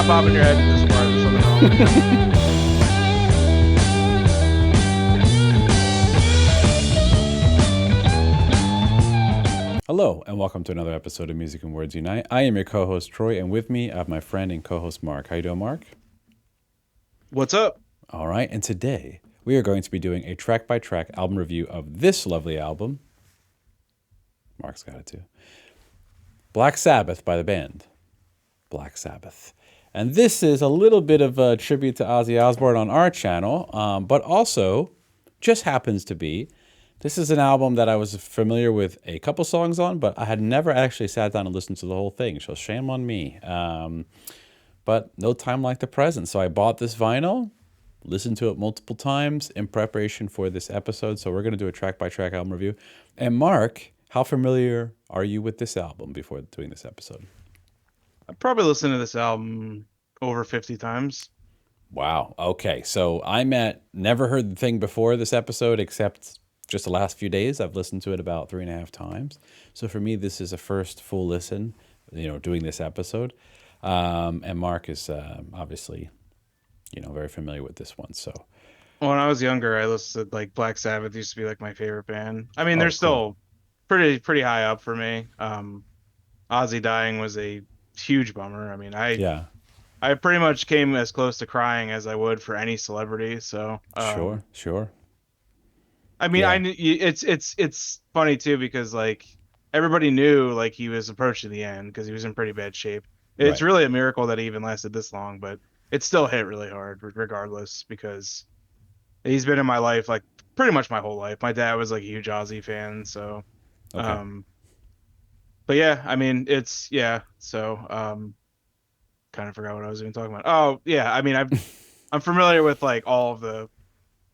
bobbing your head to this part. There's something wrong with you. Hello, and welcome to another episode of Music and Words Unite. I am your co-host, Troy, and with me I have my friend and co-host, Mark. How you doing, Mark? What's up? All right, and today we are going to be doing a track-by-track album review of this lovely album. Mark's got it too. Black Sabbath by the band Black Sabbath. And this is a little bit of a tribute to Ozzy Osbourne on our channel, but also just happens to be this is an album that I was familiar with a couple songs on, but I had never actually sat down and listened to the whole thing, so shame on me. But no time like the present, so I bought this vinyl, listened to it multiple times in preparation for this episode, so we're going to do a track-by-track album review. And Mark, how familiar are you with this album before doing this episode? I've probably listened to this album over 50 times. Wow, okay, so never heard the thing before this episode except just the last few days. I've listened to it about 3.5 times. So for me, this is a first full listen, doing this episode. And Mark is obviously, very familiar with this one. So When I was younger, I listened to Black Sabbath used to be like my favorite band. I mean, they're cool. still pretty high up for me. Ozzy dying was a huge bummer. I mean, I pretty much came as close to crying as I would for any celebrity. So Sure. I mean, Yeah. it's funny too because everybody knew he was approaching the end because he was in pretty bad shape. It's Right. really a miracle that he even lasted this long, but it still hit really hard regardless because he's been in my life pretty much my whole life. My dad was a huge Ozzy fan, so Okay. but yeah, I mean so kind of forgot what I was even talking about. Oh yeah, I mean I'm familiar with all of the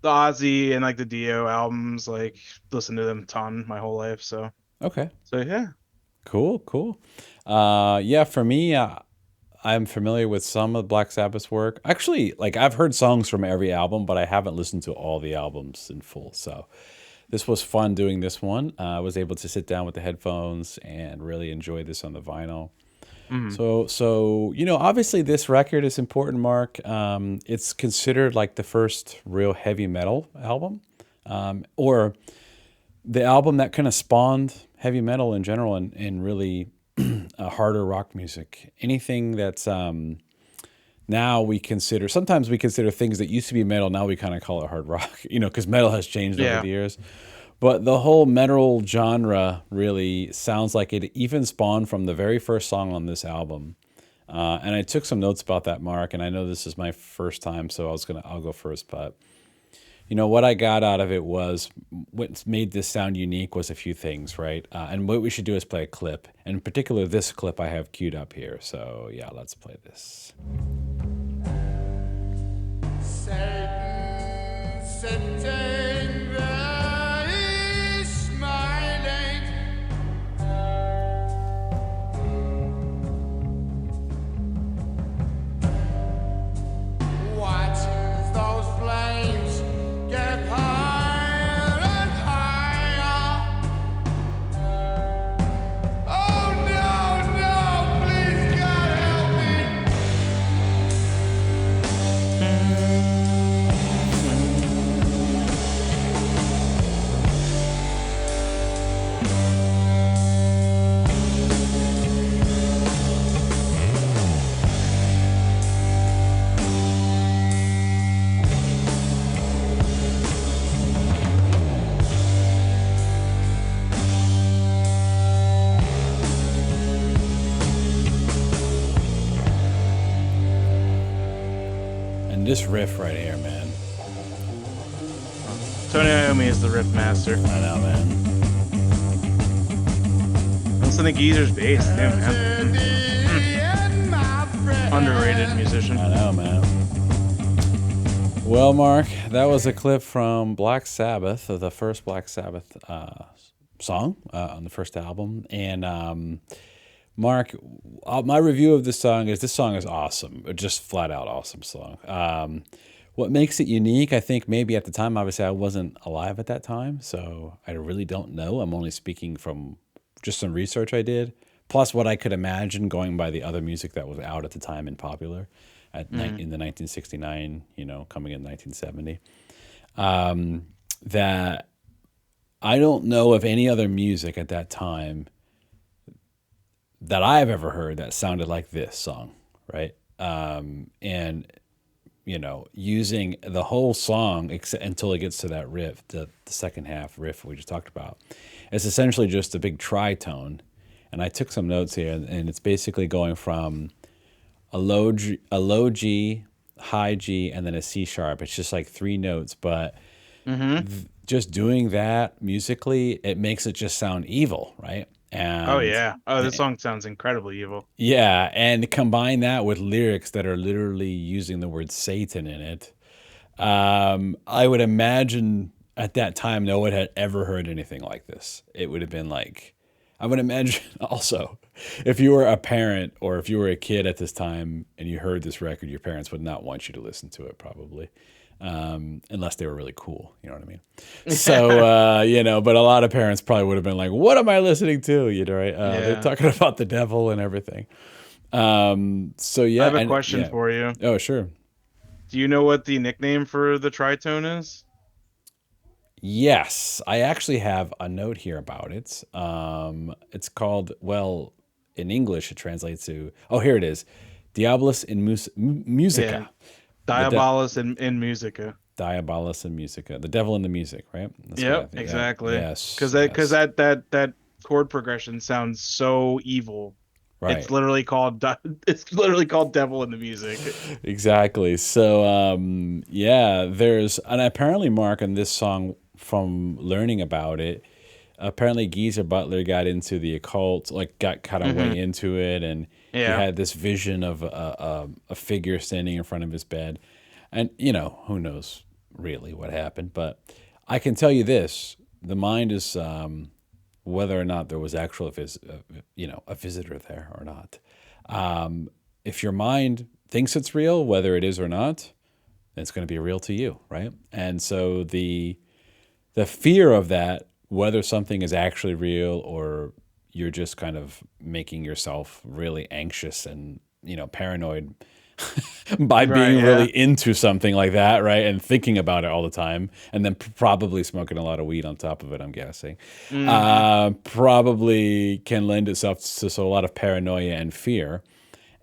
Ozzy and the Dio albums, listened to them a ton my whole life. So Okay. yeah. Cool. For me, I'm familiar with some of Black Sabbath's work. Actually, I've heard songs from every album, but I haven't listened to all the albums in full. So this was fun doing this one. I was able to sit down with the headphones and really enjoy this on the vinyl. Mhm. So obviously this record is important, Mark. It's considered the first real heavy metal album, or the album that kind of spawned heavy metal in general and really harder rock music. Anything that's now sometimes we consider things that used to be metal, now we kind of call it hard rock, because metal has changed over Yeah. the years. But the whole metal genre really sounds like it even spawned from the very first song on this album. And I took some notes about that, Mark, and I know this is my first time, so I'll go first. But what I got out of it was what made this sound unique was a few things, right? And what we should do is play a clip. And in particular, this clip I have queued up here. So yeah, let's play this. Satan sitting there, he's smiling. Watches those flames get higher and higher. Oh no, please God help me. And this riff right here, man. Tony Iommi is the riff master. I know, man. Listen to Geezer's bass, damn man. Underrated musician. I know, man. Well, Mark, that was a clip from Black Sabbath, the first Black Sabbath song on the first album. And Mark, my review of this song is awesome. Just flat out awesome song. What makes it unique, I think maybe at the time, obviously I wasn't alive at that time, so I really don't know. I'm only speaking from just some research I did. plus what I could imagine going by the other music that was out at the time and popular Mm. in the 1969, coming in 1970, that I don't know of any other music at that time that I've ever heard that sounded like this song, right? And using the whole song until it gets to that riff, the second half riff we just talked about. It's essentially just a big tritone. And I took some notes here, and it's basically going from a low G, high G, and then a C sharp. It's just like three notes, but Hmm. just doing that musically, it makes it just sound evil, right? Oh And yeah. Oh, this song sounds incredibly evil. yeah, and combine that with lyrics that are literally using the word Satan in it. I would imagine at that time no one had ever heard anything like this. It would have been like, I would imagine also, if you were a parent or if you were a kid at this time and you heard this record, your parents would not want you to listen to it probably, unless they were really cool. You know what I mean? So, but a lot of parents probably would have been like, "What am I listening to?" Right? They're Yeah. talking about the devil and everything. So I yeah, have a and question yeah. for you. Oh, sure. Do you know what the nickname for the tritone is? Yes, I actually have a note here about it. It's called, well, in English, it translates to, oh, here it is, Diabolus in Yeah. Musica. The Diabolus in Musica. Diabolus in Musica. The devil in the music, right? That's what I Yep, think. Yeah. exactly. Because Yes. that because Yes. that chord progression sounds so evil. It's Right. literally called it's literally called Devil in the Music. Exactly. So, yeah, and apparently, Mark, on this song, from learning about it, apparently Geezer Butler got into the occult, like got kind of Hmm. way into it, and he Yeah. had this vision of a figure standing in front of his bed, and who knows really what happened, but I can tell you this: the mind is whether or not there was actual a visitor there or not. If your mind thinks it's real, whether it is or not, it's going to be real to you, right? And so the fear of that, whether something is actually real or you're just kind of making yourself really anxious and paranoid by Right, being yeah. really into something like that, right? And thinking about it all the time, and then probably smoking a lot of weed on top of it, I'm guessing, Hmm. probably can lend itself to so a lot of paranoia and fear.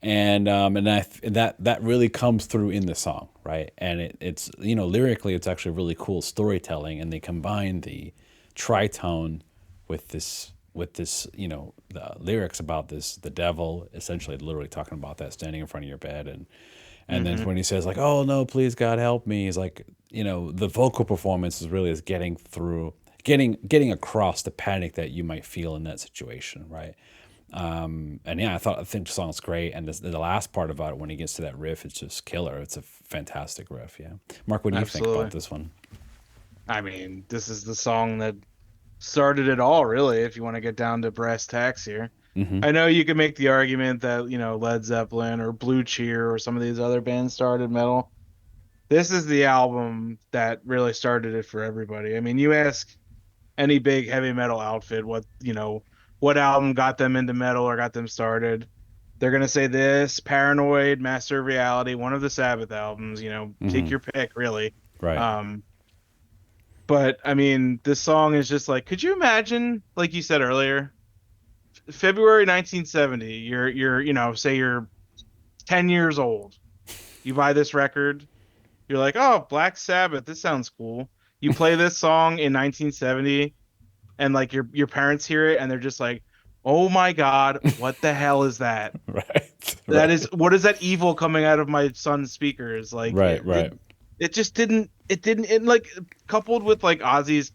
And that really comes through in the song, right? And it's lyrically, it's actually really cool storytelling, and they combine the tritone with this the lyrics about the devil, essentially literally talking about that standing in front of your bed, and then Hmm. when he says like, "Oh no, please God help me," he's like, the vocal performance is really is getting through, getting across the panic that you might feel in that situation, right? And yeah, I think the song's great, and the last part about it when he gets to that riff, it's just killer. It's a fantastic riff. Yeah, Mark, what do you think about Absolutely. this one? I mean, this is the song that started it all, really, if you want to get down to brass tacks here. Hmm. I know you could make the argument that, Led Zeppelin or Blue Cheer or some of these other bands started metal. This is the album that really started it for everybody. I mean, you ask any big heavy metal outfit what album got them into metal or got them started. They're gonna say this, Paranoid, Master of Reality, one of the Sabbath albums, take Hmm. your pick, really. Right. Um, but I mean, this song is just like, could you imagine, like you said earlier, February 1970, say you're 10 years old. You buy this record, you're like, "Oh, Black Sabbath, this sounds cool." You play this song in 1970 and like your parents hear it and they're just like, "Oh my God, what the hell is that? Right. That is Right. what is that evil coming out of my son's speakers?" Like Right. it Right. it just didn't it like coupled with like Ozzy's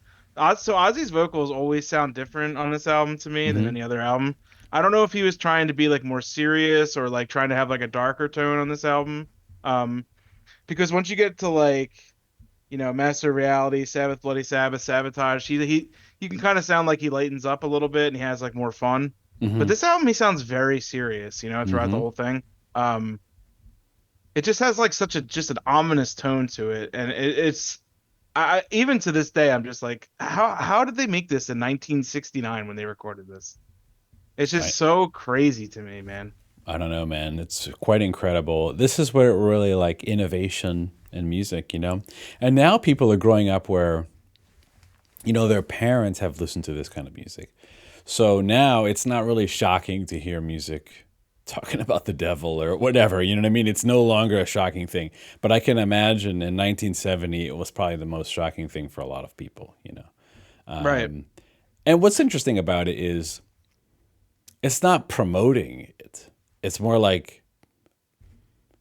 vocals always sound different on this album to me than Hmm. any other album. I don't know if he was trying to be like more serious or like trying to have like a darker tone on this album. Um, because once you get to like Master of Reality, Sabbath, Bloody Sabbath, Sabotage. He can kind of sound like he lightens up a little bit and he has like more fun. But Hmm. this album, he sounds very serious, throughout the Hmm. whole thing. Um, it just has like such a just an ominous tone to it, and it's even to this day, I'm just like, how did they make this in 1969 when they recorded this? It's just Right. so crazy to me, man. I don't know, man. It's quite incredible. This is where it really like innovation in music, you know? And now people are growing up where, you know, their parents have listened to this kind of music. So now it's not really shocking to hear music talking about the devil or whatever. You know what I mean? It's no longer a shocking thing. But I can imagine in 1970, it was probably the most shocking thing for a lot of people, you know? Right. And what's interesting about it is it's not promoting it, it's more like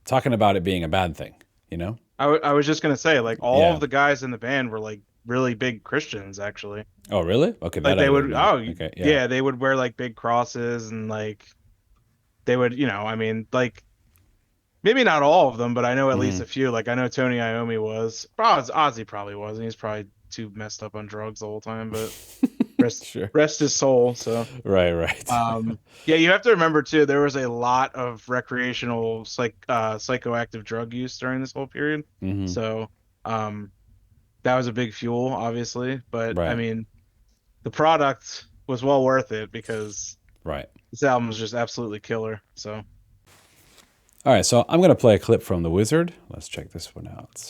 talking about it being a bad thing, you know? I was just gonna say, like, all of Yeah. the guys in the band were like really big Christians, actually. Oh, really? Okay, Like that I they didn't would, know. oh Okay, yeah. yeah, they would wear like big crosses and like they would, I mean, like maybe not all of them, but I know at least Hmm. a few. Like I know Tony Iommi was. Probably Ozzy probably wasn't. He's probably too messed up on drugs the whole time. But rest Sure. rest his soul. So Right, right. yeah, you have to remember too. There was a lot of recreational psychoactive drug use during this whole period. Hmm. So um, that was a big fuel, obviously. But I Right, mean, the product was well worth it because right. this album is just absolutely killer. So. All right, so I'm going to play a clip from The Wizard. Let's check this one out.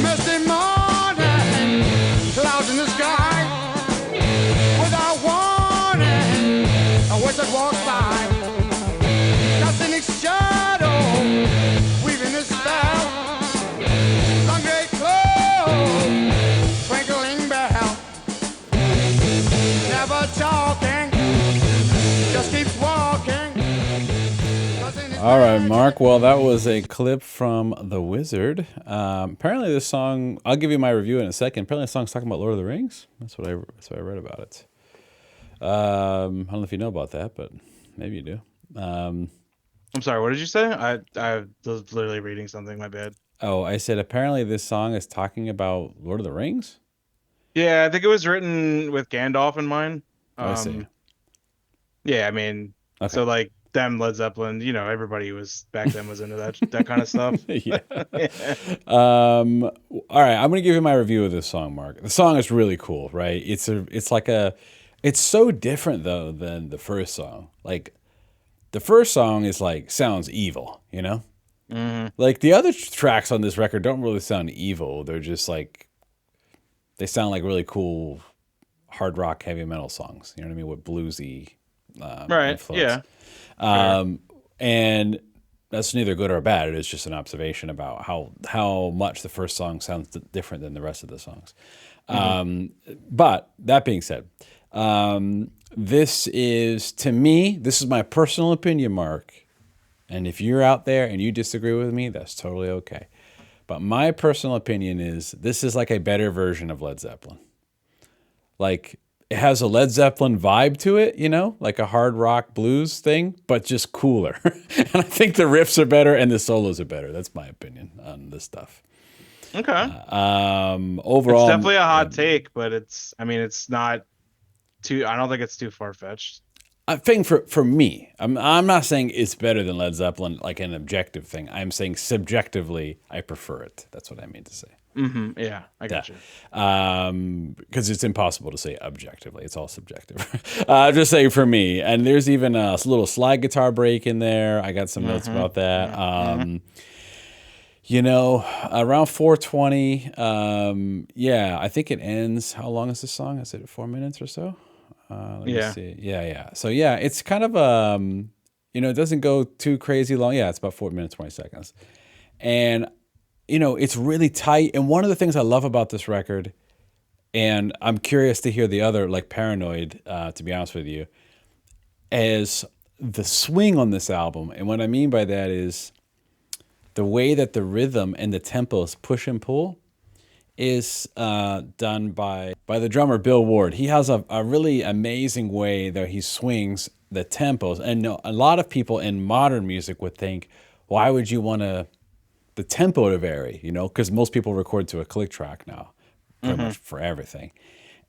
Misty morning, clouds in the sky. Without warning, a wizard walks by, casting his shadow, weaving his spell. Long gray cloak, twinkling bell. Never talking, just keeps walking. All right, Mark. Well, that was a clip from The Wizard. Apparently, this song, I'll give you my review in a second. Apparently, the song's talking about Lord of the Rings. That's what I read about it. I don't know if you know about that, but maybe you do. I'm sorry, what did you say? I was literally reading something, my bad. Oh, I said apparently this song is talking about Lord of the Rings. Yeah, I think it was written with Gandalf in mind. Oh, I see. Yeah, I mean, Okay. so like them Led Zeppelin, everybody was back then was into that kind of stuff. Yeah. Yeah. All right, I'm gonna give you my review of this song, Mark. The song is really cool, right? It's so different though than the first song. Like the first song is like sounds evil, you know? Hmm. Like the other tracks on this record don't really sound evil. They're just like they sound like really cool hard rock heavy metal songs. You know what I mean? With bluesy Right. influence. Yeah. Fair. And that's neither good or bad. It is just an observation about how much the first song sounds different than the rest of the songs. Hmm. But that being said, this is to me, this is my personal opinion, Mark. And if you're out there and you disagree with me, that's totally okay. But my personal opinion is this is like a better version of Led Zeppelin. Like it has a Led Zeppelin vibe to it, you know, like a hard rock blues thing, but just cooler. And I think the riffs are better and the solos are better. That's my opinion on this stuff. Okay. It's Overall, definitely a yeah, hot take, but I mean, it's not too, I don't think it's too far-fetched. I think for me, I'm not saying it's better than Led Zeppelin, like an objective thing. I'm saying subjectively, I prefer it. That's what I mean to say. Hmm. Yeah, I Yeah, got you. because it's impossible to say objectively. It's all subjective. I'm just saying for me. And there's even a little slide guitar break in there. I got some notes Hmm. about that. Hmm. You know, around 420. Yeah, I think it ends. How long is this song? Is it 4 minutes or so? Let me Yeah. see. Yeah, yeah. So yeah, it's kind of it doesn't go too crazy long. Yeah, it's about 4 minutes 20 seconds, and it's really tight. And one of the things I love about this record, and I'm curious to hear the other, like Paranoid, to be honest with you, is the swing on this album. And what I mean by that is the way that the rhythm and the tempos push and pull is done by the drummer Bill Ward. He has a really amazing way that he swings the tempos, and a lot of people in modern music would think, why would you want the tempo to vary? You know, because most people record to a click track now, pretty Hmm. much for everything.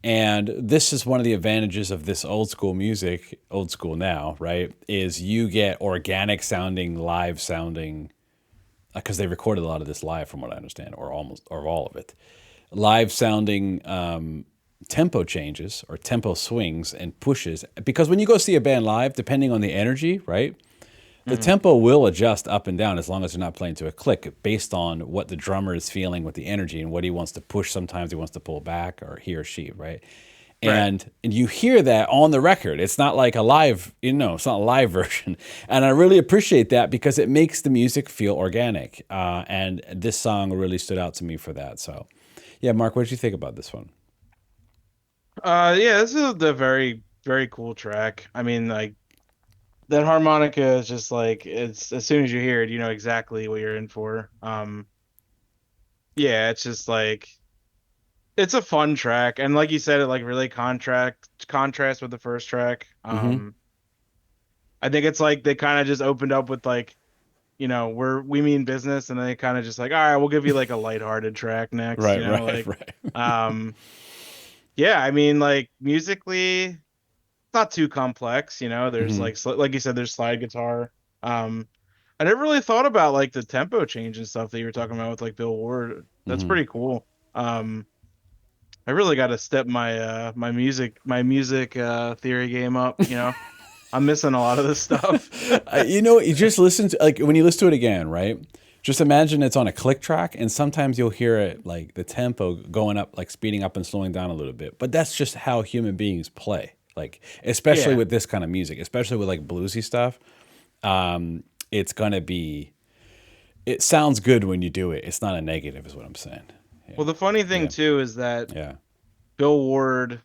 And this is one of the advantages of this old school music, old school now, right? Is you get organic sounding, live sounding, because they recorded a lot of this live, from what I understand, or almost, or all of it, live sounding tempo changes or tempo swings and pushes. Because when you go see a band live, depending on the energy, right, the Hmm. tempo will adjust up and down as long as you're not playing to a click, based on what the drummer is feeling with the energy and what he wants to push. Sometimes he wants to pull back, or he or she, right? Right. And you hear that on the record. It's not like a live, it's not a live version. And I really appreciate that because it makes the music feel organic. And this song really stood out to me for that. So, yeah, Mark, what did you think about this one? Yeah, this is a very, very cool track. I mean, like that harmonica is just like it's as soon as you hear it, you know exactly what you're in for. Yeah, it's just like it's a fun track, and like you said, it like really contrast with the first track. Mm-hmm. I think it's like they kind of just opened up with like, we mean business, and they kind of just like, all right, we'll give you like a lighthearted track next, Right, right, like, right. um, yeah, I mean, like musically, not too complex, there's Mm-hmm. like like you said, there's slide guitar. Um, I never really thought about like the tempo change and stuff that you were talking about with like Bill Ward. That's Mm-hmm. pretty cool. I really got to step my music theory game up, I'm missing a lot of this stuff. You just listen to, like, when you listen to it again, right? Just imagine it's on a click track, and sometimes you'll hear it like the tempo going up, like speeding up and slowing down a little bit. But that's just how human beings play, like, especially Yeah. with this kind of music, especially with like bluesy stuff. It's gonna be, it sounds good when you do it. It's not a negative, is what I'm saying. Well, Yeah, the funny thing yeah, too is that yeah. Bill Ward,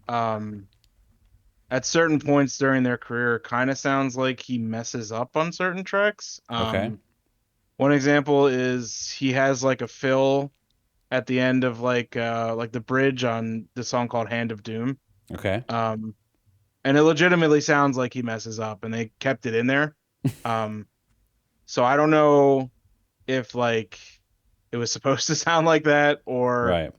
um, at certain points during their career, kind of sounds like he messes up on certain tracks. Okay, One example is he has like a fill at the end of like the bridge on the song called Hand of Doom. okay, Um, and it legitimately sounds like he messes up, and they kept it in there. Um, so I don't know if like it was supposed to sound like that, or right.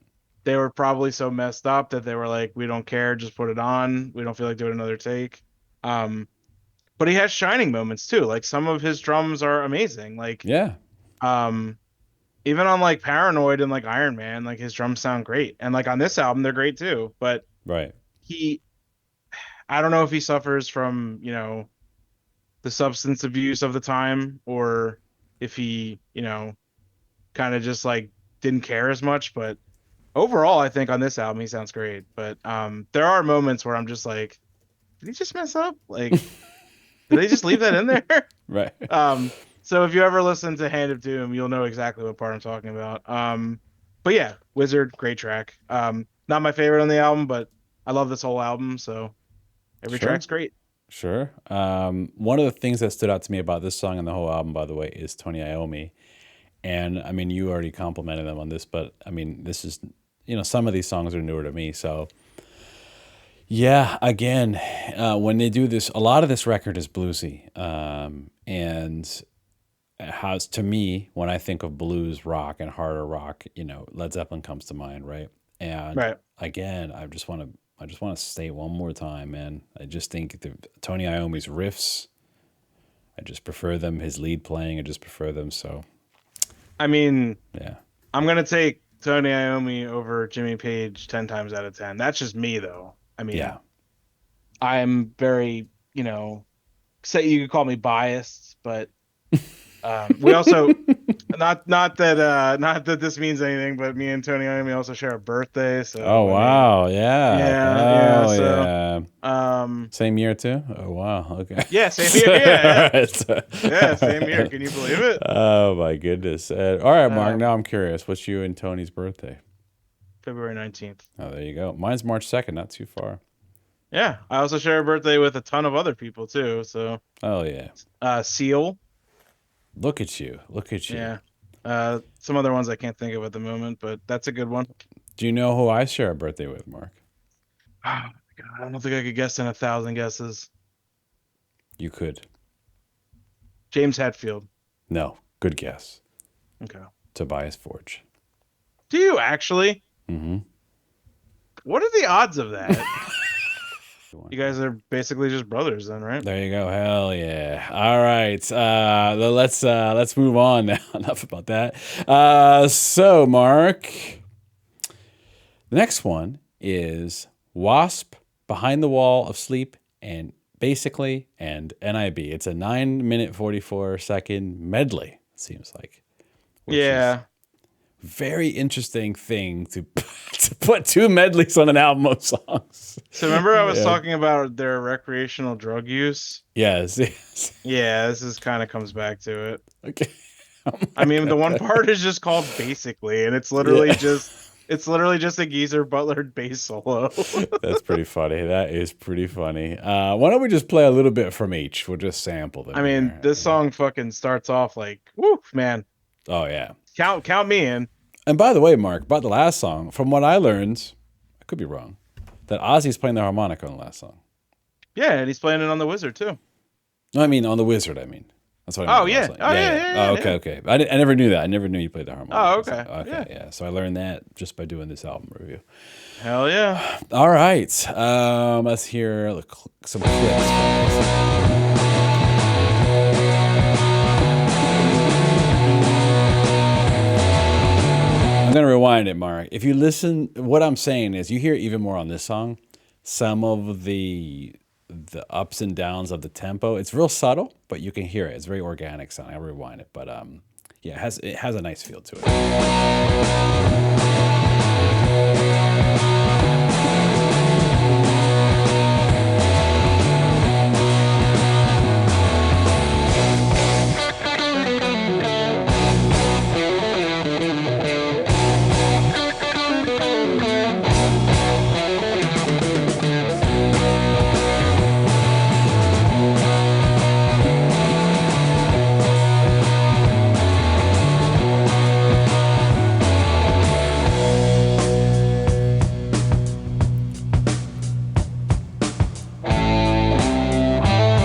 they were probably so messed up that they were like, we don't care, just put it on. We don't feel like doing another take. Um, but he has shining moments too. Like some of his drums are amazing. Like Yeah, um, even on like Paranoid and like Iron Man, like his drums sound great. And like on this album, they're great too. But right. he, I don't know if he suffers from, the substance abuse of the time, or if he, kind of just like didn't care as much. But overall, I think on this album he sounds great. But there are moments where I'm just like, did he just mess up? Like, did they just leave that in there? Right. So if you ever listen to Hand of Doom, you'll know exactly what part I'm talking about. But yeah, Wizard, great track. Not my favorite on the album, but I love this whole album, so every Sure. track's great. Sure. One of the things that stood out to me about this song and the whole album, by the way, is Tony Iommi. And I mean, you already complimented them on this, but I mean, this is, some of these songs are newer to me. So, yeah, again, when they do this, a lot of this record is bluesy. And has, to me, when I think of blues rock and harder rock, Led Zeppelin comes to mind, right? And Right. again, I just want to state one more time, man. I just think Tony Iommi's riffs, I just prefer them. His lead playing, I just prefer them. So, I mean, yeah, I'm gonna take Tony Iommi over Jimmy Page 10 times out of 10. That's just me though. I mean, yeah, I'm very, say you could call me biased, but we also not that this means anything, but me and Tony Iommi also share a birthday, oh so I mean, wow, yeah, yeah, oh so yeah, um same year too. Oh wow, okay. yeah, same So, here. Yeah, yeah. all right, so- Yeah, all same here. right. Can you believe it? Oh my goodness. All right, Mark. Now Um I'm curious. What's you and Tony's birthday? February 19th. Oh, there you go. Mine's March 2nd. Not too far. Yeah, I also share a birthday with a ton of other people too. So, Oh yeah. Seal. Look at you. Look at you. Yeah. Some other ones I can't think of at the moment, but that's a good one. Do you know who I share a birthday with, Mark? Oh my God, I don't think I could guess in 1,000 guesses. You could. James Hetfield. No. Good guess. Okay. Tobias Forge. Do you actually? Mm-hmm. What are the odds of that? You guys are basically just brothers then, right? There you go. Hell yeah. All right. Let's move on now. Enough about that. So Mark, the next one is Wasp, Behind the Wall of Sleep, and Basically, and NIB. It's a 9-minute 44-second medley, it seems like. Which is Yeah. very interesting thing to put two medleys on an album of songs. So remember I was Yeah. talking about their recreational drug use? Yes. Yes. Yeah, this is kind of comes back to it. Okay. I mean, the one part is just called Basically, and it's literally Yeah. just a Geezer Butler bass solo. That's pretty funny. That is pretty funny. Why don't we just play a little bit from each? We'll just sample them. I mean, here. this song fucking starts off like, woo, man. Oh yeah. Count me in. And by the way, Mark, about the last song, from what I learned, I could be wrong, that Ozzy's playing the harmonica on the last song. Yeah, and he's playing it on the Wizard too. No, I mean on the Wizard. I mean. That's what I Oh meant yeah. last night. Oh yeah. Oh, okay, okay. I never knew that. I never knew you played the harmonica. Oh, okay. So, okay, yeah. So I learned that just by doing this album review. Hell yeah. All right. Let's hear some clips. I'm gonna rewind it, Mark. If you listen, what I'm saying is, you hear even more on this song. Some of the ups and downs of the tempo. It's real subtle, but you can hear it. It's very organic sound. I'll rewind it, but yeah, it has a nice feel to it.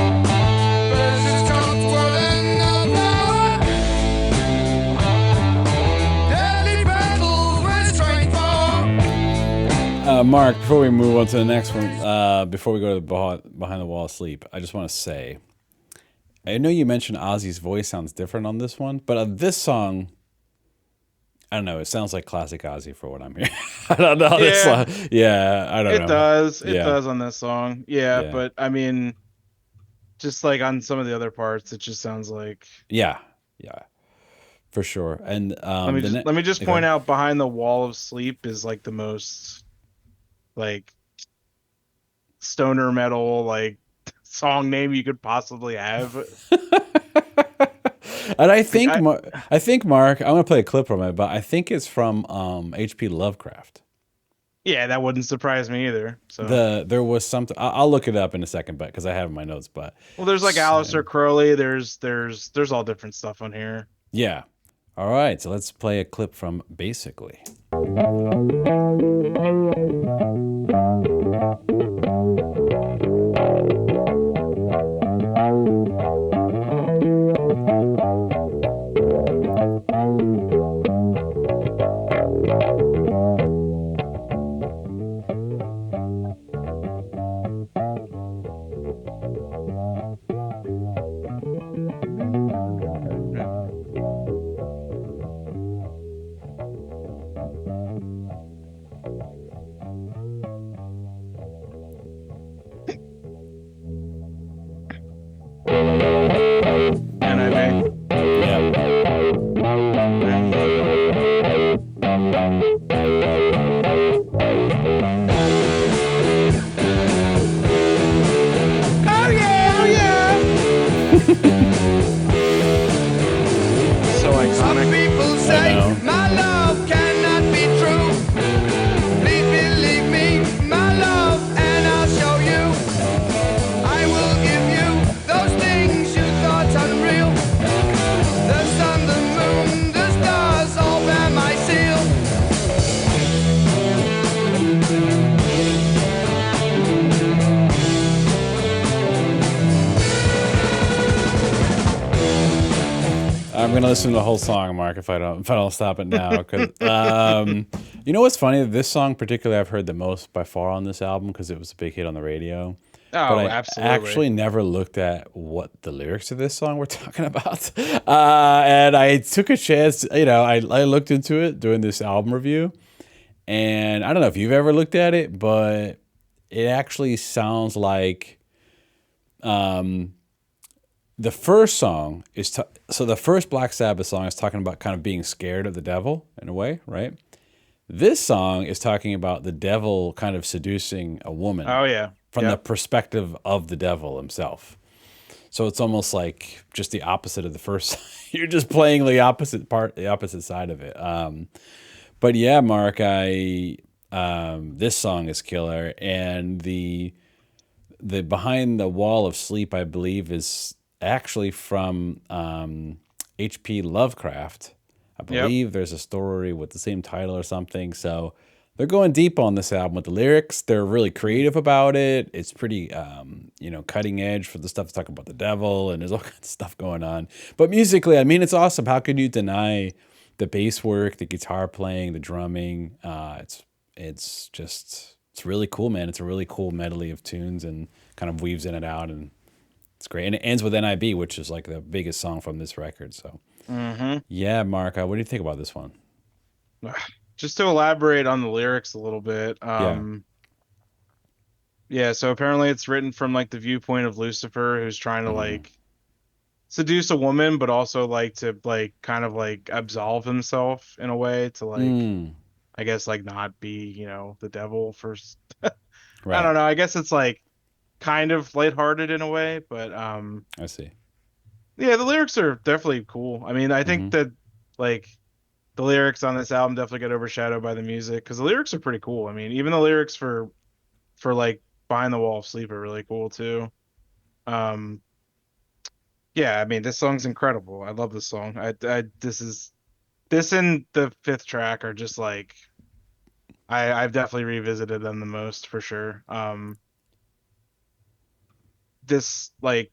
Verses come to another. Deadly battle with strength for. Mark, before we move on to the next one, before we go to behind the wall of sleep, I just want to say, I know you mentioned Ozzy's voice sounds different on this one, but on this song, I don't know. It sounds like classic Ozzy for what I'm hearing. I don't know. This Yeah. song, yeah, I don't know. It does. It Yeah. does on this song. Yeah, Yeah. but I mean, just like on some of the other parts, it just sounds like. Yeah, yeah, for sure. And Let me just point out, Behind the Wall of Sleep is like the most like stoner metal like song name you could possibly have. And I think, I- Mark, I'm gonna play a clip from it, but I think it's from H.P. Lovecraft. Yeah, that wouldn't surprise me either. So There was something. I'll look it up in a second, but because I have it in my notes. But well, there's like Aleister Crowley. There's all different stuff on here. yeah. All right, so let's play a clip from Basically. And I mean, Yeah. Oh yeah, oh yeah. so Some iconic. people say know. my love cannot be true. Please believe me, my love, and I'll show you. I will give you those things you thought unreal. The sun, the moon, the stars. gonna listen to the whole song, Mark, if I don't stop it now. Because you know what's funny? This song particularly I've heard the most by far on this album because it was a big hit on the radio. But Oh, I absolutely. actually never looked at what the lyrics of this song were talking about. And I took a chance. I looked into it doing this album review, and I don't know if you've ever looked at it, but it actually sounds like the first song is so the first Black Sabbath song is talking about kind of being scared of the devil in a way, right? This song is talking about the devil kind of seducing a woman Oh yeah. from the Yep. perspective of the devil himself. So it's almost like just the opposite of the first. You're just playing the opposite side of it. But yeah, Mark, I this song is killer, and the Behind the Wall of Sleep, I believe, is actually from H.P. Lovecraft. I Yep. believe there's a story with the same title or something. So they're going deep on this album with the lyrics. They're really creative about it. It's pretty, cutting edge for the stuff that's talking about the devil, and there's all kinds of stuff going on. But musically, I mean, it's awesome. How can you deny the bass work, the guitar playing, the drumming? It's really cool, man. It's a really cool medley of tunes and kind of weaves in and out, and it's great. And it ends with NIB, which is like the biggest song from this record. So Mm-hmm. yeah, Mark, what do you think about this one? Just to elaborate on the lyrics a little bit. Yeah. Yeah, so apparently it's written from like the viewpoint of Lucifer, who's trying to Hmm. like seduce a woman, but also like to like kind of like absolve himself in a way to like Mm, I guess like not be, the devil first. I right. don't know. I guess it's like kind of lighthearted in a way, but I see. yeah, the lyrics are definitely cool. I mean, I think Hmm. that like the lyrics on this album definitely get overshadowed by the music because the lyrics are pretty cool. I mean, even the lyrics for like Behind the Wall of Sleep are really cool too. Um, yeah, I mean, this song's incredible. I love this song. This and the fifth track are just like I've definitely revisited them the most for sure. This like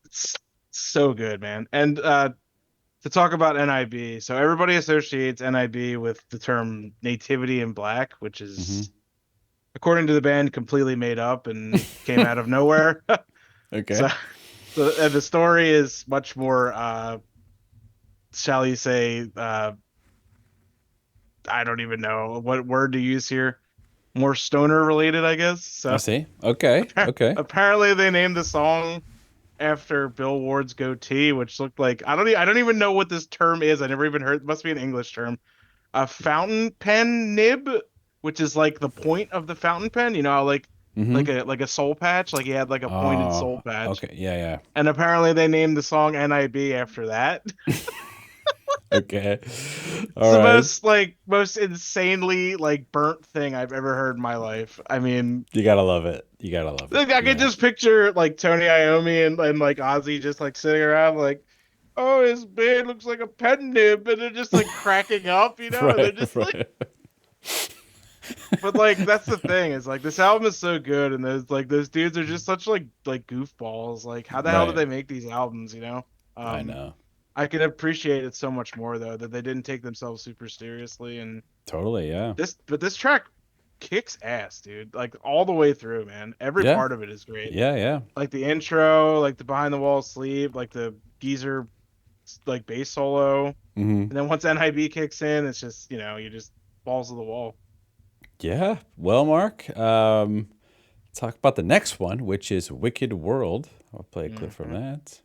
it's so good, man. And to talk about NIB, so everybody associates NIB with the term nativity in black, which Hmm. is according to the band completely made up and came out of nowhere. Okay. So and the story is much more shall you say I don't even know what word to use here. More stoner related, I guess. I So see. Okay. Okay. apparently they named the song after Bill Ward's goatee, which looked like I don't even know what this term is. I never even heard. It must be an English term. A fountain pen nib, which is like the point of the fountain pen. You know, how, Hmm. like a soul patch. Like he had like a pointed soul Oh, patch. okay. Yeah, And apparently they named the song NIB after that. yeah. Okay. It's All the right. most insanely like burnt thing I've ever heard in my life. I mean, You gotta love it. You gotta love it. like, I could Yeah. just picture like Tony Iommi and like Ozzy just like sitting around like, oh, his beard looks like a pen nib, and they're just like cracking up, and they're Right. just like, Right. but like that's the thing is like this album is so good, and those dudes are just such like goofballs. Like, how the hell did Right. they make these albums? I Um, know. I can appreciate it so much more though that they didn't take themselves super seriously, and Totally. Yeah. this track kicks ass, dude. Like all the way through, man. Every Yeah. part of it is great. Yeah. Yeah. Like the intro, like the behind the wall sleep, like the geezer like bass solo, and Hmm. then once NIB kicks in, it's just you just balls to the wall. Yeah. Well, Mark, talk about the next one, which is Wicked World. I'll play a clip from Mhm. that.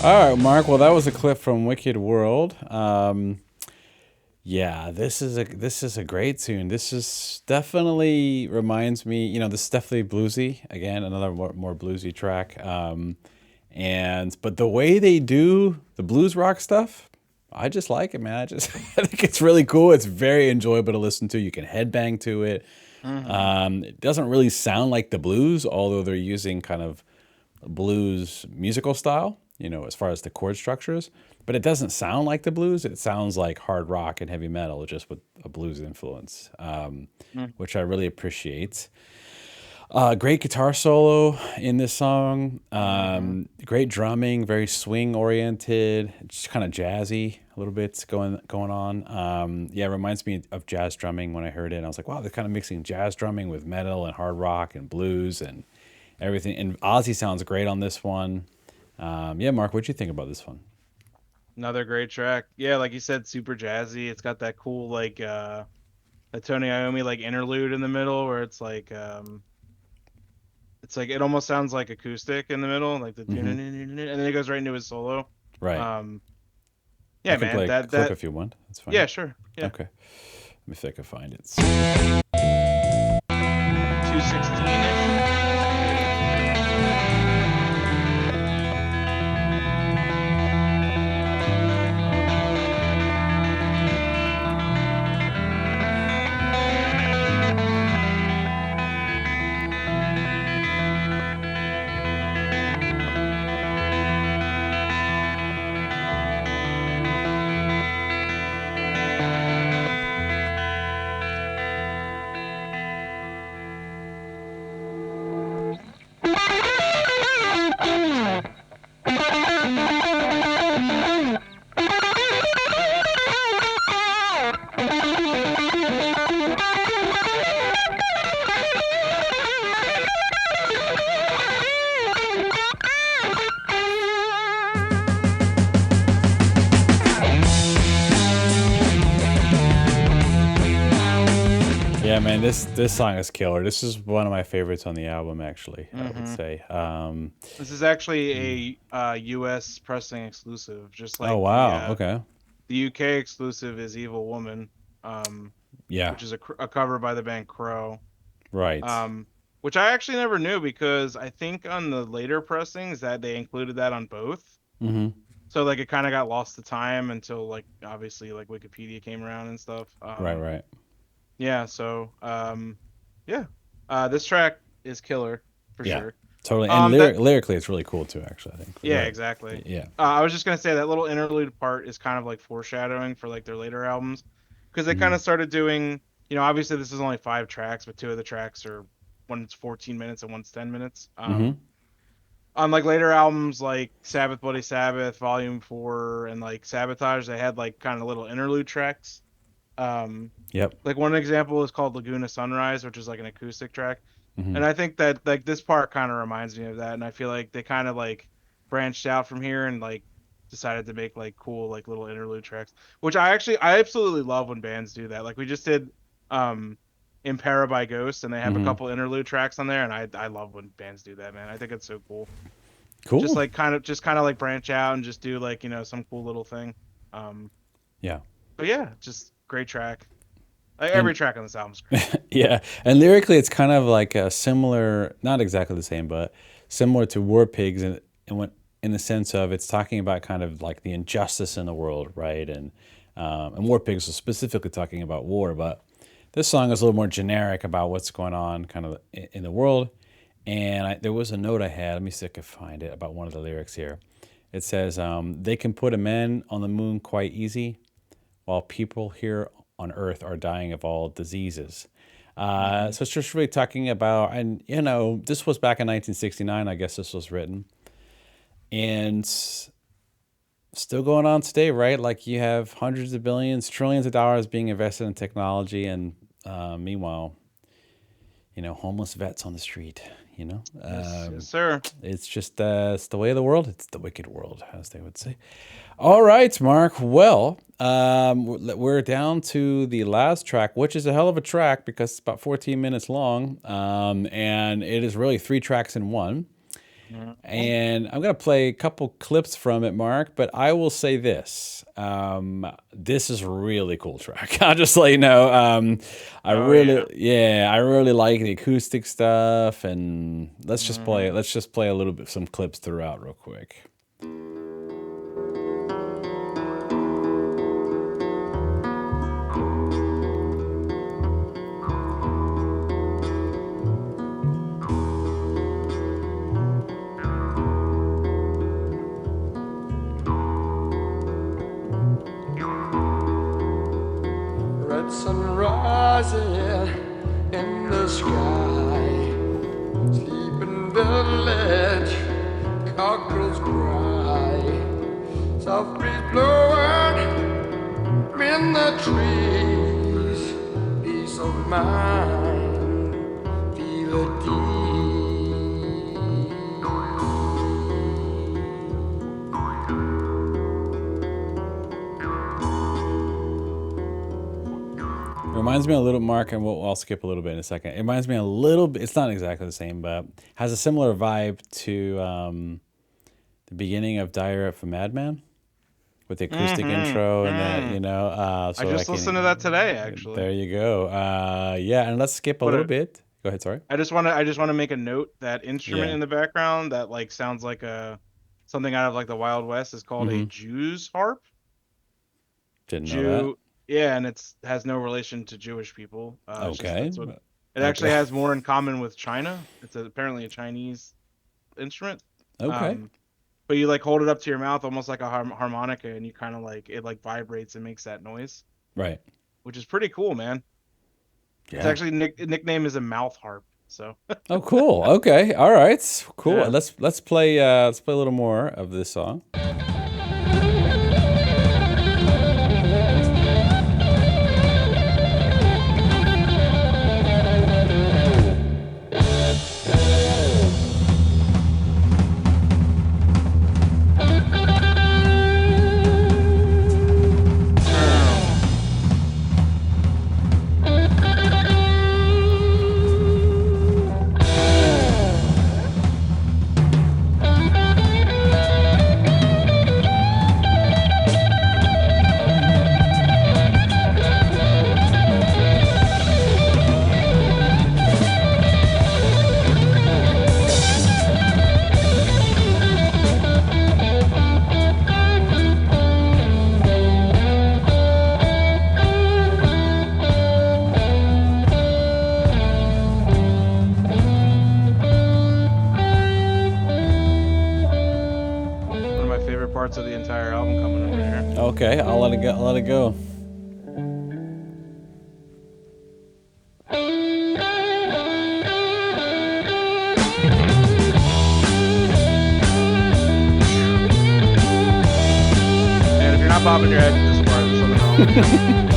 All right, Mark. Well, that was a clip from Wicked World. Yeah, this is a great tune. This is definitely reminds me, this is definitely bluesy. Again, another more bluesy track. And but the way they do the blues rock stuff, I just like it, man. I think it's really cool. It's very enjoyable to listen to. You can headbang to it. Hmm. It doesn't really sound like the blues, although they're using kind of blues musical style, as far as the chord structures. But it doesn't sound like the blues. It sounds like hard rock and heavy metal, just with a blues influence, which I really appreciate. Great guitar solo in this song. Hmm. Great drumming, very swing oriented, just kind of jazzy a little bit going on. Yeah, it reminds me of jazz drumming when I heard it. I was like, wow, they're kind of mixing jazz drumming with metal and hard rock and blues and everything. And Ozzy sounds great on this one. Yeah, Mark, what'd you think about this one? Another great track. Yeah, like you said, super jazzy. It's got that cool like that Tony Iommi like interlude in the middle where it's like it almost sounds like acoustic in the middle, like the Hmm. and then it goes right into his solo. Right. Um, I yeah, can man, play a clip that if you want. That's fine. yeah, sure, yeah, Okay. Let me see if I can find it. 216 ish. Yeah, man, this song is killer. This is one of my favorites on the album, actually, I would Hmm. say. This is actually a U.S. pressing exclusive, just Oh, like wow. Okay. the UK exclusive is Evil Woman, um, Yeah. which is a cover by the band Crow. Right. Um, which I actually never knew because I think on the later pressings that they included that on both. Hmm. So like it kind of got lost to time until like obviously like Wikipedia came around and stuff. Right. Right. Yeah, so yeah. This track is killer for Yeah. sure. Totally. And That lyrically, it's really cool too. Actually, I think. Go yeah, ahead. exactly. Yeah. I was just gonna say that little interlude part is kind of like foreshadowing for like their later albums because they kind Hmm. of started doing, obviously this is only 5 tracks, but two of the tracks are one's 14 minutes and one's 10 minutes. Hmm. On like later albums like Sabbath Bloody Sabbath Volume 4 and like Sabotage, they had like kind of little interlude tracks. Um, Yep. like one example is called Laguna Sunrise, which is like an acoustic track. Hmm. And I think that like this part kind of reminds me of that, and I feel like they kind of like branched out from here and like decided to make like cool like little interlude tracks, which I absolutely love when bands do that. Like we just did um Impera by Ghost, and they have a Hmm. couple interlude tracks on there, and I love when bands do that, man. I think it's so cool. Just Cool. like kind of like branch out and just do like, some cool little thing. Um Yeah. but yeah, just great track. Like, And every track on this album is great. yeah, and lyrically, it's kind of like a similar, not exactly the same, but similar to War Pigs, and when in the sense of it's talking about kind of like the injustice in the world, right? And War Pigs was specifically talking about war, but this song is a little more generic about what's going on kind of in the world. And there was a note I had. Let me see if I can find it about one of the lyrics here. It says, "They can put a man on the moon quite easy, while people here on Earth are dying of all diseases." Hmm. So it's just really talking about, and this was back in 1969, I guess this was written, and still going on today, right? Like you have hundreds of billions, trillions of dollars being invested in technology, and meanwhile, homeless vets on the street. Yes, yes, sir. It's just it's the way of the world. It's the wicked world, as they would say. All right, Mark. Well, we're down to the last track, which is a hell of a track because it's about 14 minutes long, and it is really three tracks in one. And I'm going to play a couple clips from it, Mark, but I will say this. This is a really cool track. I'll just let you know. Oh yeah. I really like the acoustic stuff. And let's just play a little bit, some clips throughout real quick. Red sun rising in the sky. Sleeping village, cockerels cry. Soft breeze blowing in the trees. Peace of mind, feel it deep. Reminds me a little, Mark, and I'll skip a little bit in a second. It reminds me a little bit, it's not exactly the same, but has a similar vibe to the beginning of Diary of a Madman with the acoustic intro and that, I so I just listened to that today, actually. there you go. Yeah, and let's skip a What little a bit. Go ahead, sorry. I just want to make a note that instrument Yeah. in the background that like sounds like a something out of like the Wild West is called a Mm-hmm. Jew's harp. Didn't know that. Jew, yeah, and it's has no relation to Jewish people. It's just Okay. that's what it actually Okay. has more in common with China. It's apparently a Chinese instrument. Okay. Um, but you like hold it up to your mouth almost like a harmonica, and you kind of like it like vibrates and makes that noise, Right. which is pretty cool, man. It's Yeah. actually nickname is a mouth harp. So Oh, cool. Okay. All right. Cool. yeah. Let's play a little more of this song. One of my favorite parts of the entire album coming up right here. Okay, I'll let it go. I'll let it go. And if you're not bobbing your head to this part, there's something wrong.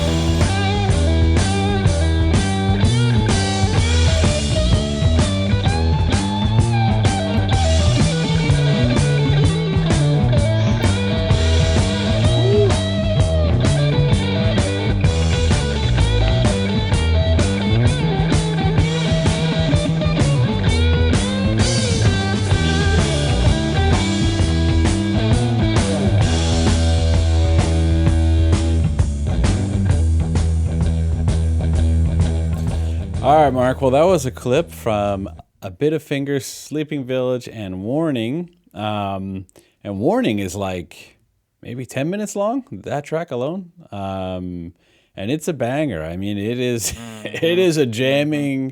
All right, Mark. Well, that was a clip from A Bit of Fingers, Sleeping Village, and Warning. And Warning is like maybe 10 minutes long, that track alone. And it's a banger. I mean, it is it is a jamming.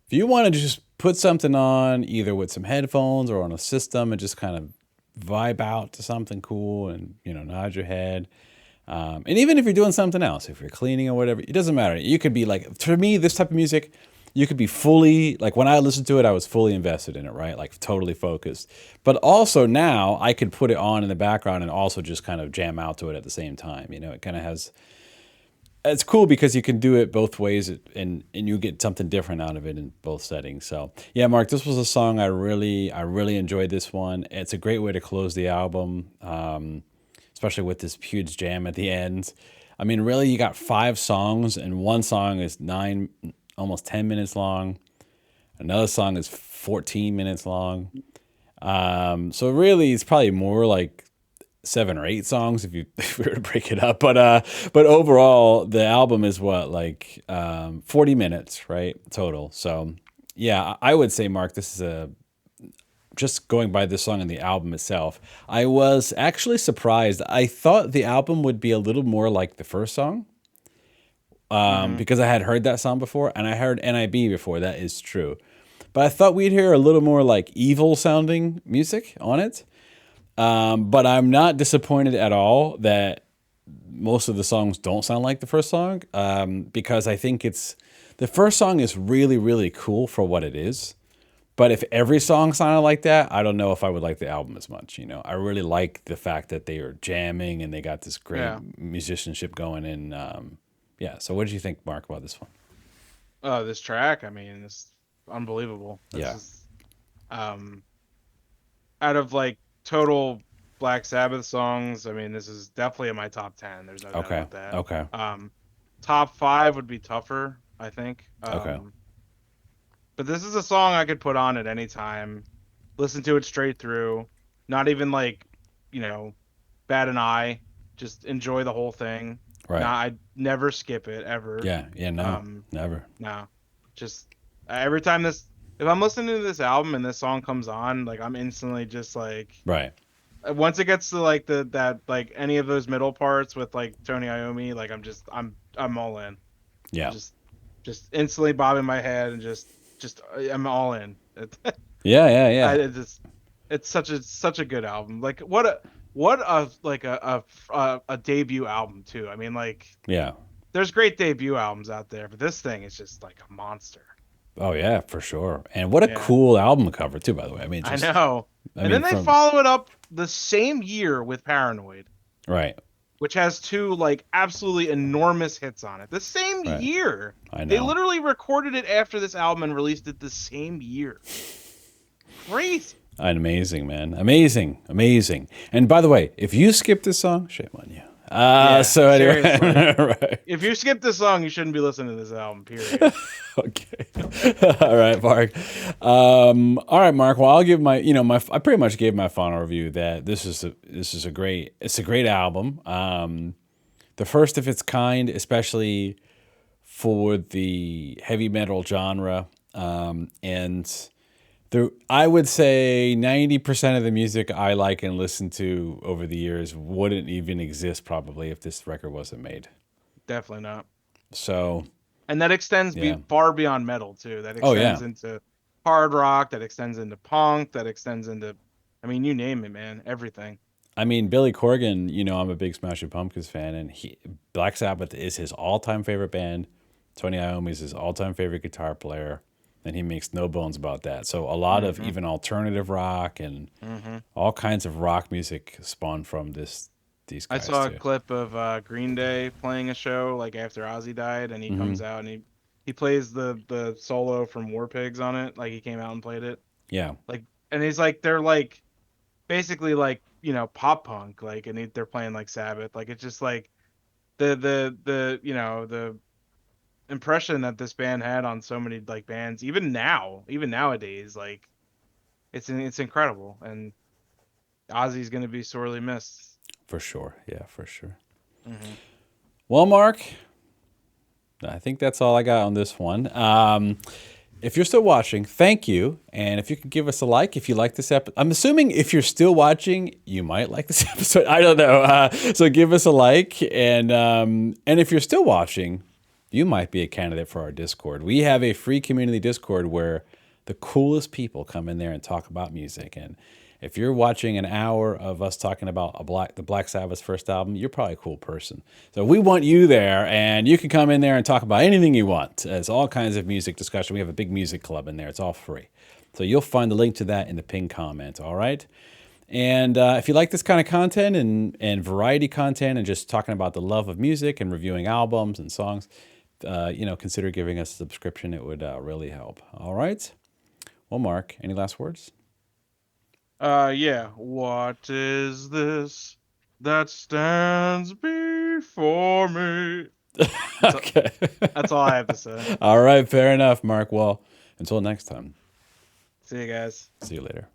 If you want to just put something on either with some headphones or on a system and just kind of vibe out to something cool and, nod your head. And even if you're doing something else, if you're cleaning or whatever, it doesn't matter. You could be like, for me, this type of music, you could be fully, like when I listened to it, I was fully invested in it, right? Like totally focused. But also now I could put it on in the background and also just kind of jam out to it at the same time. It kind of has, it's cool because you can do it both ways and you get something different out of it in both settings. So yeah, Mark, this was a song I really enjoyed this one. It's a great way to close the album. Especially with this huge jam at the end. I mean, really, you got 5 songs, and one song is 9, almost 10 minutes long. Another song is 14 minutes long. So really, it's probably more like 7 or 8 songs if you if we were to break it up. But overall, the album is what, like 40 minutes, right, total. So yeah, I would say, Mark, this is a just going by this song and the album itself. I was actually surprised. I thought the album would be a little more like the first song. Hmm. Because I had heard that song before and I heard NIB before. That is true. But I thought we'd hear a little more like evil sounding music on it. But I'm not disappointed at all that most of the songs don't sound like the first song, because I think the first song is really, really cool for what it is. But if every song sounded like that, I don't know if I would like the album as much. I really like the fact that they are jamming and they got this great Yeah. musicianship going. And yeah, so what did you think, Mark, about this one? Oh, this track, I mean, it's unbelievable. This Yeah. is out of like total Black Sabbath songs, I mean, this is definitely in my top 10. There's no doubt Okay. about that. Okay. Top 5 would be tougher, I think. Okay. But this is a song I could put on at any time, listen to it straight through, not even like, you know, bat an eye, just enjoy the whole thing. Right. Nah, I'd never skip it ever. Yeah. Yeah. No, Um, never. no, just every time if I'm listening to this album and this song comes on, like I'm instantly just like, Right. once it gets to like that like any of those middle parts with like Tony Iommi, like I'm all in. I'm Yeah. just instantly bobbing my head and just I'm all in. Yeah. Yeah. Yeah. It's such a good album. Like what a like a debut album too. I mean, like Yeah. there's great debut albums out there, but this thing is just like a monster. Oh yeah, for sure. And what a Yeah, cool album cover too, by the way. I mean, I just know. I And mean then they from follow it up the same year with Paranoid, right, which has two like absolutely enormous hits on it. The same right. year. I They know. literally recorded it after this album and released it the same year. Crazy. Amazing, man. Amazing. Amazing. And by the way, if you skip this song, shame on you. Yeah, So seriously. anyway, right. If you skip this song, you shouldn't be listening to this album, period. Okay. All right, Mark. All right, Mark. Well, I'll give I pretty much gave my final review that it's a great album. The first of its kind, especially for the heavy metal genre. And I would say 90% of the music I like and listen to over the years wouldn't even exist probably if this record wasn't made. Definitely not. So, And that extends yeah. far beyond metal too. That Oh, yeah. extends into hard rock, that extends into punk, that extends into, I mean, you name it, man, everything. I mean, Billy Corgan, I'm a big Smashing Pumpkins fan, and Black Sabbath is his all-time favorite band. Tony Iommi is his all-time favorite guitar player, and he makes no bones about that. So a lot of Hmm. even alternative rock and Hmm. all kinds of rock music spawned from these I guys saw a too. clip of Green Day playing a show like after Ozzy died, and he Hmm. comes out and he plays the solo from War Pigs on it, like he came out and played it, Yeah, like, and he's like they're like basically like pop punk, like, and they're playing like Sabbath, like it's just like the impression that this band had on so many like bands, even nowadays, like it's incredible, and Ozzy's gonna be sorely missed. for sure. Yeah, for sure. Hmm. Well, Mark, I think that's all I got on this one. If you're still watching, thank you. And if you could give us a like if you like this episode. I'm assuming if you're still watching, you might like this episode. I don't know. So give us a like. And if you're still watching, you might be a candidate for our Discord. We have a free community Discord where the coolest people come in there and talk about music. And if you're watching an hour of us talking about the Black Sabbath's first album, you're probably a cool person. So we want you there, and you can come in there and talk about anything you want. It's all kinds of music discussion. We have a big music club in there. It's all free. So you'll find the link to that in the pinned comment, all right? And if you like this kind of content and variety content and just talking about the love of music and reviewing albums and songs, consider giving us a subscription. It would really help. All right? Well, Mark, any last words? Yeah. What is this that stands before me? Okay. That's all I have to say. All right. Fair enough, Mark. Well, until next time. See you guys. See you later.